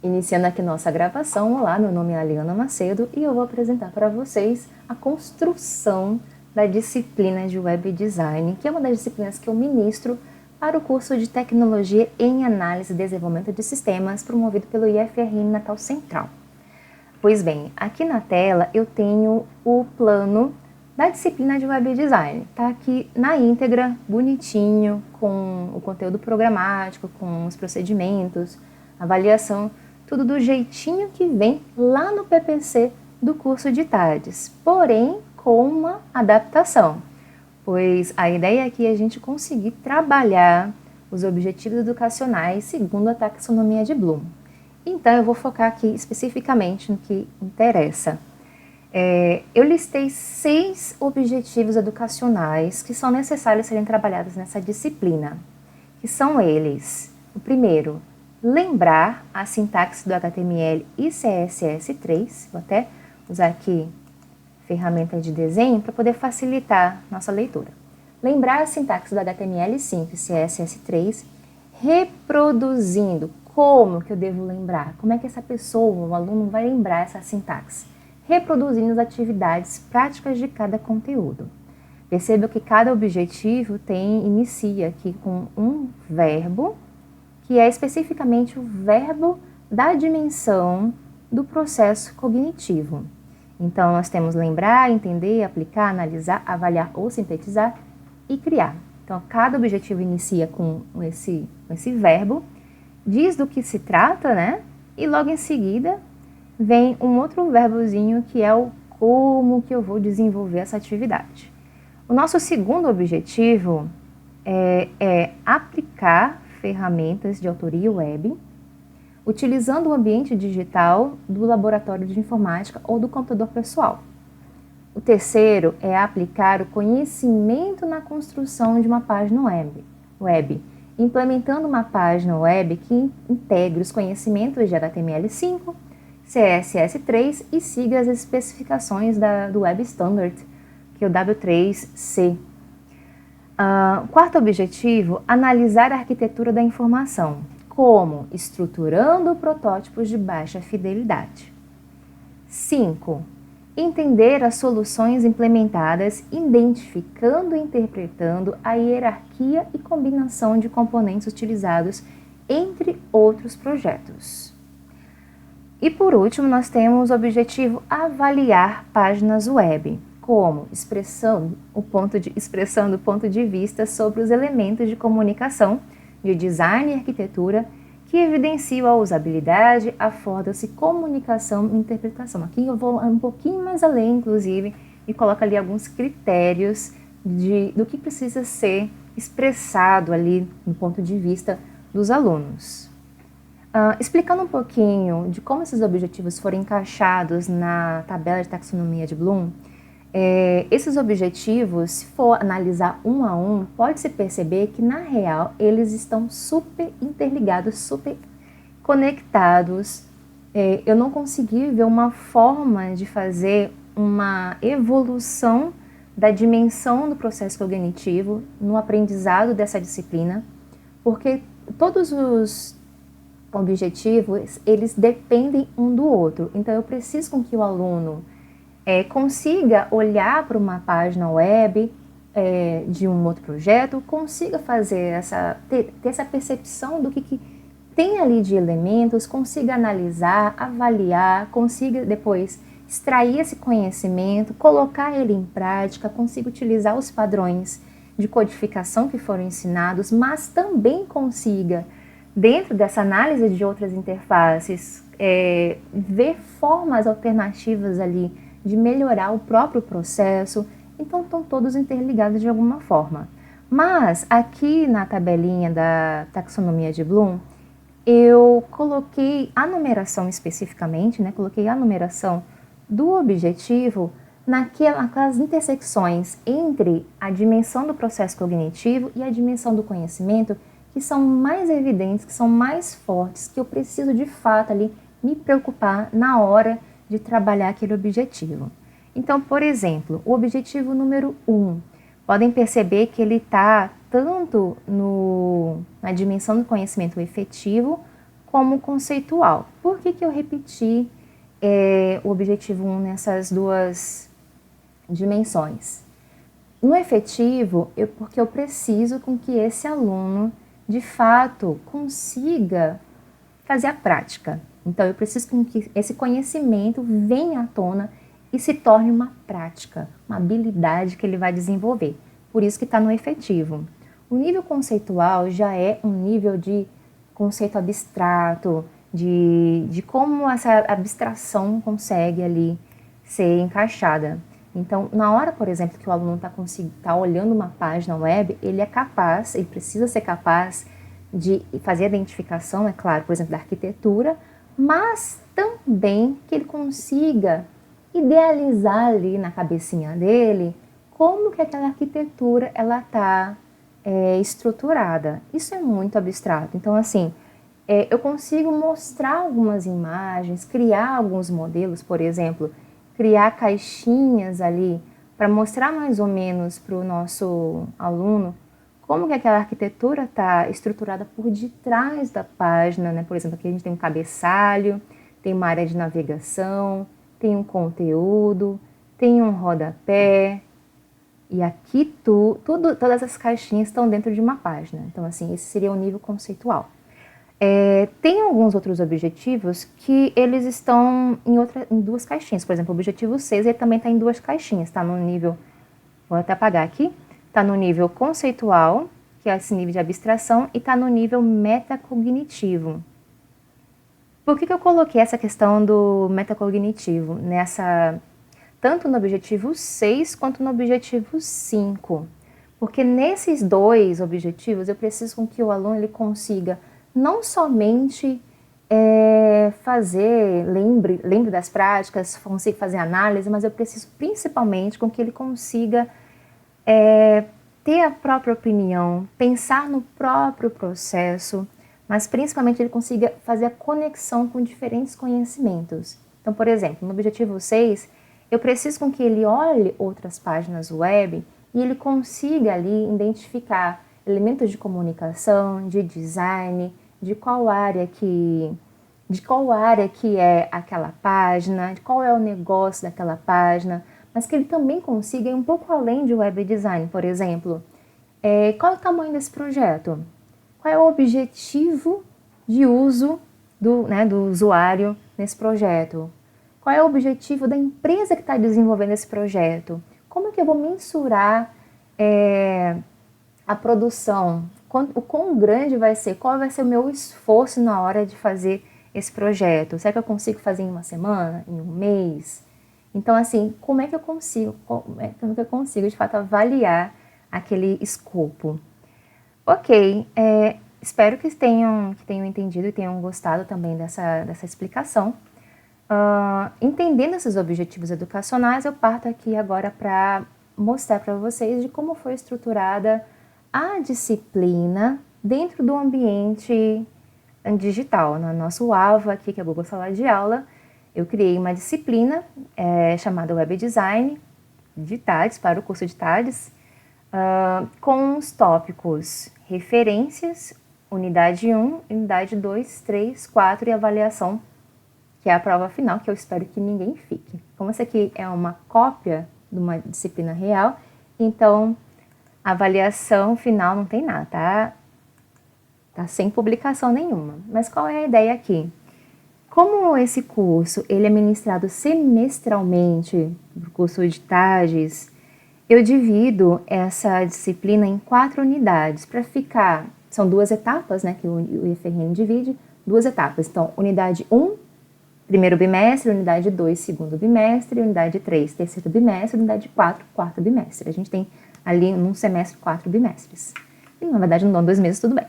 Iniciando aqui nossa gravação, olá, meu nome é Aliana Macedo e eu vou apresentar para vocês a construção da disciplina de Web Design, que é uma das disciplinas que eu ministro para o curso de Tecnologia em Análise e Desenvolvimento de Sistemas, promovido pelo IFRN Natal Central. Pois bem, aqui na tela eu tenho o plano da disciplina de Web Design. Tá aqui na íntegra, bonitinho, com o conteúdo programático, com os procedimentos, avaliação, tudo do jeitinho que vem lá no PPC do curso de TADES, porém com uma adaptação, pois a ideia aqui é a gente conseguir trabalhar os objetivos educacionais segundo a taxonomia de Bloom. Então eu vou focar aqui especificamente no que interessa. Eu listei 6 objetivos educacionais que são necessários serem trabalhados nessa disciplina, que são eles: o primeiro, lembrar a sintaxe do HTML e CSS3, vou até usar aqui ferramenta de desenho para poder facilitar nossa leitura. Lembrar a sintaxe do HTML5 e CSS3, reproduzindo. Como que eu devo lembrar? Como é que essa pessoa, o aluno, vai lembrar essa sintaxe? Reproduzindo as atividades práticas de cada conteúdo. Perceba que cada objetivo inicia aqui com um verbo, que é especificamente o verbo da dimensão do processo cognitivo. Então, nós temos lembrar, entender, aplicar, analisar, avaliar ou sintetizar e criar. Então, cada objetivo inicia com esse verbo, diz do que se trata, né? E logo em seguida vem um outro verbozinho que é o como que eu vou desenvolver essa atividade. O nosso segundo objetivo é aplicar ferramentas de autoria web, utilizando o ambiente digital do laboratório de informática ou do computador pessoal. O terceiro é aplicar o conhecimento na construção de uma página web, implementando uma página web que integre os conhecimentos de HTML5, CSS3 e siga as especificações do Web Standard, que é o W3C. Quarto objetivo, analisar a arquitetura da informação, como estruturando protótipos de baixa fidelidade. 5. Entender as soluções implementadas, identificando e interpretando a hierarquia e combinação de componentes utilizados, entre outros projetos. E por último, nós temos o objetivo avaliar páginas web, como expressando o ponto de vista sobre os elementos de comunicação, de design e arquitetura que evidenciam a usabilidade, afforda-se comunicação e interpretação. Aqui eu vou um pouquinho mais além, inclusive, e coloco ali alguns critérios do que precisa ser expressado ali no ponto de vista dos alunos. Explicando um pouquinho de como esses objetivos foram encaixados na tabela de taxonomia de Bloom, esses objetivos, se for analisar um a um, pode-se perceber que, na real, eles estão super interligados, super conectados. Eu não consegui ver uma forma de fazer uma evolução da dimensão do processo cognitivo no aprendizado dessa disciplina, porque todos os objetivos, eles dependem um do outro. Então, eu preciso com que o aluno consiga olhar para uma página web de um outro projeto, consiga fazer ter essa percepção do que tem ali de elementos, consiga analisar, avaliar, consiga depois extrair esse conhecimento, colocar ele em prática, consiga utilizar os padrões de codificação que foram ensinados, mas também consiga, dentro dessa análise de outras interfaces, ver formas alternativas ali de melhorar o próprio processo. Então estão todos interligados de alguma forma. Mas aqui na tabelinha da taxonomia de Bloom, eu coloquei a numeração especificamente, coloquei a numeração do objetivo naquelas intersecções entre a dimensão do processo cognitivo e a dimensão do conhecimento, que são mais evidentes, que são mais fortes, que eu preciso de fato ali me preocupar na hora de trabalhar aquele objetivo. Então, por exemplo, o objetivo número 1, podem perceber que ele está tanto na dimensão do conhecimento efetivo, como conceitual. Por que eu repeti o objetivo 1 nessas duas dimensões? No efetivo, porque eu preciso com que esse aluno, de fato, consiga fazer a prática. Então, eu preciso com que esse conhecimento venha à tona e se torne uma prática, uma habilidade que ele vai desenvolver. Por isso que está no efetivo. O nível conceitual já é um nível de conceito abstrato, de como essa abstração consegue ali ser encaixada. Então, na hora, por exemplo, que o aluno está olhando uma página web, ele precisa ser capaz de fazer a identificação, é claro, por exemplo, da arquitetura, mas também que ele consiga idealizar ali na cabecinha dele como que aquela arquitetura ela está estruturada. Isso é muito abstrato. Então, assim, eu consigo mostrar algumas imagens, criar alguns modelos, por exemplo, criar caixinhas ali para mostrar mais ou menos para o nosso aluno como que aquela arquitetura está estruturada por detrás da página, né? Por exemplo, aqui a gente tem um cabeçalho, tem uma área de navegação, tem um conteúdo, tem um rodapé, e aqui todas as caixinhas estão dentro de uma página. Então, assim, esse seria o nível conceitual. Tem alguns outros objetivos que eles estão em duas caixinhas. Por exemplo, o objetivo 6 ele também está em duas caixinhas. Está no nível, vou até apagar aqui, está no nível conceitual, que é esse nível de abstração, e está no nível metacognitivo. Por que eu coloquei essa questão do metacognitivo tanto no objetivo 6 quanto no objetivo 5? Porque nesses dois objetivos eu preciso com que o aluno ele consiga não somente lembre das práticas, consiga fazer análise, mas eu preciso principalmente com que ele consiga ter a própria opinião, pensar no próprio processo, mas principalmente ele consiga fazer a conexão com diferentes conhecimentos. Então, por exemplo, no objetivo 6, eu preciso com que ele olhe outras páginas web e ele consiga ali identificar elementos de comunicação, de design, de qual área que é aquela página, de qual é o negócio daquela página, mas que ele também consiga ir um pouco além de web design, por exemplo. Qual é o tamanho desse projeto? Qual é o objetivo de uso do usuário nesse projeto? Qual é o objetivo da empresa que está desenvolvendo esse projeto? Como é que eu vou mensurar a produção? O quão grande vai ser? Qual vai ser o meu esforço na hora de fazer esse projeto? Será que eu consigo fazer em uma semana? Em um mês? Então, assim, como é que eu consigo de fato avaliar aquele escopo? Ok, espero que tenham entendido e tenham gostado também dessa explicação. Entendendo esses objetivos educacionais, eu parto aqui agora para mostrar para vocês de como foi estruturada a disciplina dentro do ambiente digital. No nosso AVA aqui, que é o Google Sala de Aula, eu criei uma disciplina chamada Web Design de TADES, para o curso de TADES, com os tópicos referências, unidade 1, unidade 2, 3, 4 e avaliação, que é a prova final, que eu espero que ninguém fique. Como essa aqui é uma cópia de uma disciplina real, então a avaliação final não tem nada, tá? Tá sem publicação nenhuma. Mas qual é a ideia aqui? Como esse curso ele é ministrado semestralmente, o curso de TADES, eu divido essa disciplina em 4 unidades para ficar. São 2 etapas, né, que o IFRN divide, 2 etapas. Então, unidade 1, primeiro bimestre, unidade 2, segundo bimestre, unidade 3, terceiro bimestre, unidade 4, quarto bimestre. A gente tem ali num semestre 4 bimestres. E, na verdade, não dão 2 meses, tudo bem.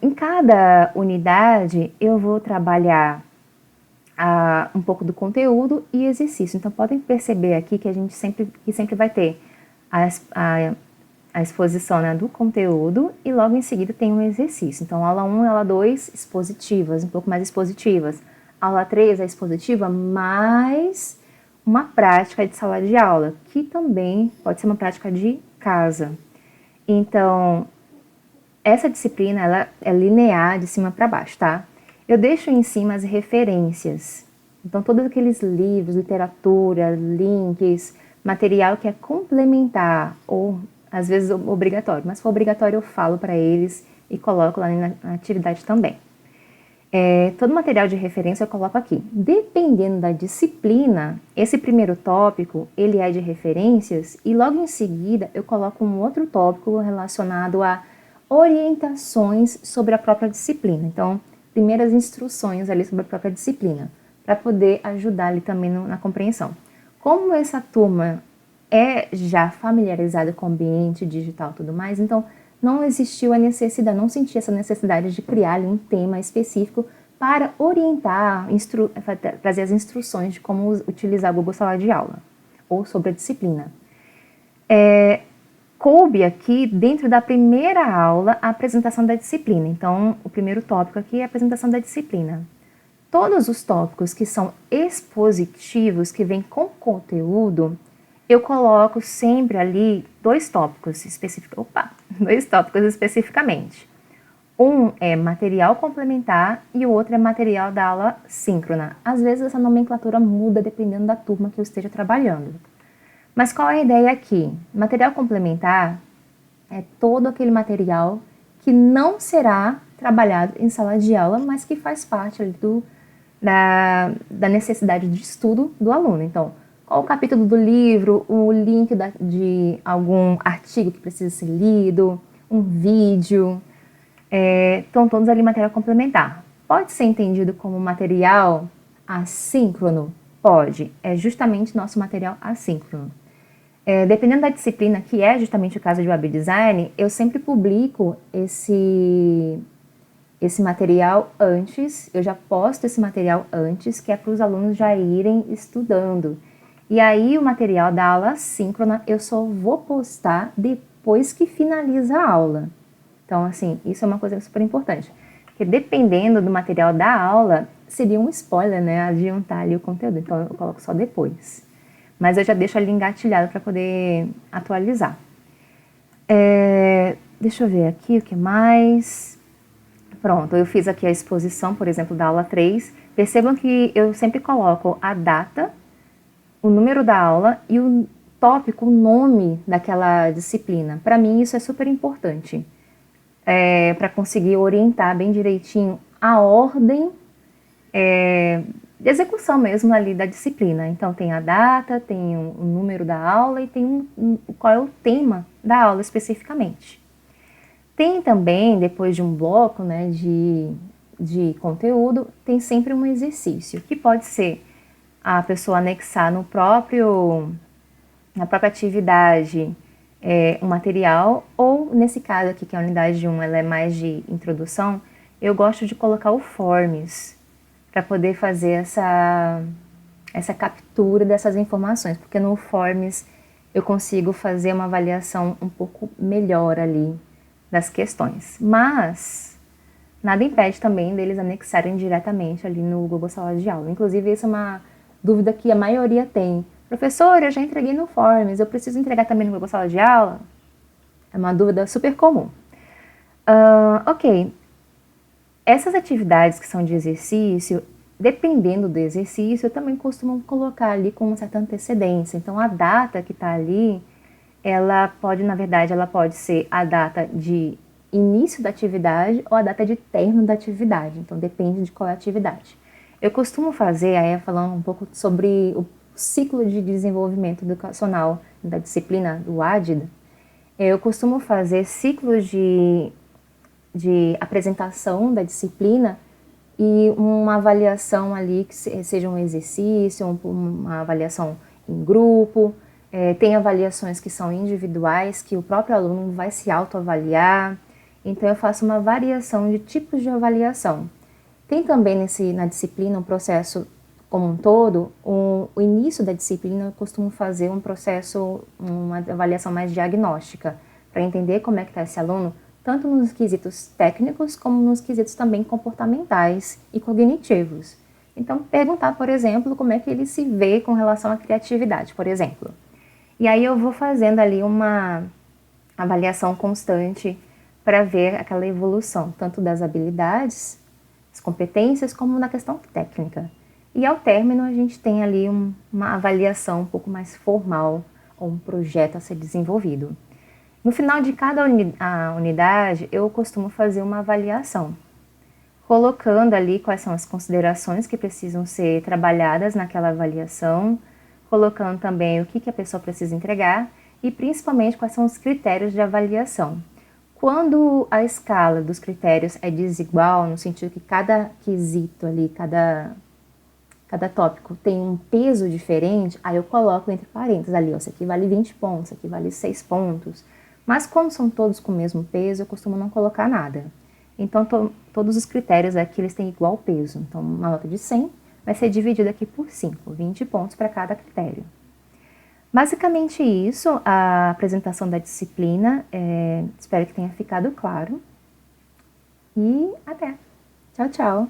Em cada unidade, eu vou trabalhar um pouco do conteúdo e exercício. Então, podem perceber aqui que a gente sempre vai ter a exposição, né, do conteúdo e logo em seguida tem um exercício. Então, aula 1 e aula 2, expositivas, um pouco mais expositivas. Aula 3 é expositiva, mais uma prática de sala de aula, que também pode ser uma prática de casa. Então, Essa disciplina ela é linear de cima para baixo, tá? Eu deixo em cima as referências. Então, todos aqueles livros, literatura, links, material que é complementar ou às vezes obrigatório, mas se for obrigatório eu falo para eles e coloco lá na atividade também. Todo material de referência eu coloco aqui. Dependendo da disciplina, esse primeiro tópico ele é de referências e logo em seguida eu coloco um outro tópico relacionado a orientações sobre a própria disciplina. Então, primeiras instruções ali sobre a própria disciplina, para poder ajudar ali também na compreensão. Como essa turma é já familiarizada com o ambiente digital e tudo mais, então não existiu a necessidade, não senti essa necessidade de criar ali um tema específico para orientar, trazer as instruções de como utilizar o Google Sala de Aula ou sobre a disciplina. Coube aqui, dentro da primeira aula, a apresentação da disciplina. Então, o primeiro tópico aqui é a apresentação da disciplina. Todos os tópicos que são expositivos, que vêm com conteúdo, eu coloco sempre ali dois tópicos especificamente. Um é material complementar e o outro é material da aula síncrona. Às vezes essa nomenclatura muda dependendo da turma que eu esteja trabalhando. Mas qual é a ideia aqui? Material complementar é todo aquele material que não será trabalhado em sala de aula, mas que faz parte ali da necessidade de estudo do aluno. Então, qual o capítulo do livro, o link de algum artigo que precisa ser lido, um vídeo, estão todos ali material complementar. Pode ser entendido como material assíncrono? Pode, é justamente nosso material assíncrono. Dependendo da disciplina, que é justamente o caso de web design, eu sempre publico esse material antes, eu já posto esse material antes, que é para os alunos já irem estudando. E aí o material da aula síncrona eu só vou postar depois que finaliza a aula. Então, assim, isso é uma coisa super importante. Porque dependendo do material da aula, seria um spoiler, né? Adiantar ali o conteúdo. Então, eu coloco só depois. Mas eu já deixo ali engatilhado para poder atualizar. Deixa eu ver aqui o que mais. Pronto, eu fiz aqui a exposição, por exemplo, da aula 3. Percebam que eu sempre coloco a data, o número da aula e o tópico, o nome daquela disciplina. Para mim, isso é super importante. Para conseguir orientar bem direitinho a ordem de execução mesmo ali da disciplina. Então, tem a data, tem o número da aula e tem qual é o tema da aula especificamente. Tem também, depois de um bloco, né, de conteúdo, tem sempre um exercício, que pode ser a pessoa anexar na própria atividade um material, ou nesse caso aqui, que é a unidade 1, ela é mais de introdução, eu gosto de colocar o Forms, para poder fazer essa captura dessas informações, porque no Forms eu consigo fazer uma avaliação um pouco melhor ali das questões. Mas nada impede também deles anexarem diretamente ali no Google Sala de Aula. Inclusive, essa é uma dúvida que a maioria tem. Professor, eu já entreguei no Forms, eu preciso entregar também no Google Sala de Aula? É uma dúvida super comum. Ok. Essas atividades que são de exercício, dependendo do exercício, eu também costumo colocar ali com uma certa antecedência. Então, a data que está ali, ela pode ser a data de início da atividade ou a data de término da atividade. Então, depende de qual é a atividade. Eu costumo fazer, aí falando um pouco sobre o ciclo de desenvolvimento educacional da disciplina do ADID, eu costumo fazer ciclos de apresentação da disciplina e uma avaliação ali que seja um exercício, uma avaliação em grupo. Tem avaliações que são individuais, que o próprio aluno vai se autoavaliar. Então, eu faço uma variação de tipos de avaliação. Tem também na disciplina um processo como um todo, o início da disciplina eu costumo fazer um processo, uma avaliação mais diagnóstica, para entender como é que está esse aluno, tanto nos quesitos técnicos, como nos quesitos também comportamentais e cognitivos. Então, perguntar, por exemplo, como é que ele se vê com relação à criatividade, por exemplo. E aí eu vou fazendo ali uma avaliação constante para ver aquela evolução, tanto das habilidades, as competências, como na questão técnica. E ao término a gente tem ali uma avaliação um pouco mais formal, ou um projeto a ser desenvolvido. No final de cada unidade, eu costumo fazer uma avaliação, colocando ali quais são as considerações que precisam ser trabalhadas naquela avaliação, colocando também o que a pessoa precisa entregar e principalmente quais são os critérios de avaliação. Quando a escala dos critérios é desigual, no sentido que cada quesito ali, cada tópico tem um peso diferente, aí eu coloco entre parênteses ali, ó, isso aqui vale 20 pontos, isso aqui vale 6 pontos. Mas como são todos com o mesmo peso, eu costumo não colocar nada. Então, todos os critérios aqui, eles têm igual peso. Então, uma nota de 100 vai ser dividida aqui por 5, 20 pontos para cada critério. Basicamente isso, a apresentação da disciplina. Espero que tenha ficado claro. E até! Tchau, tchau!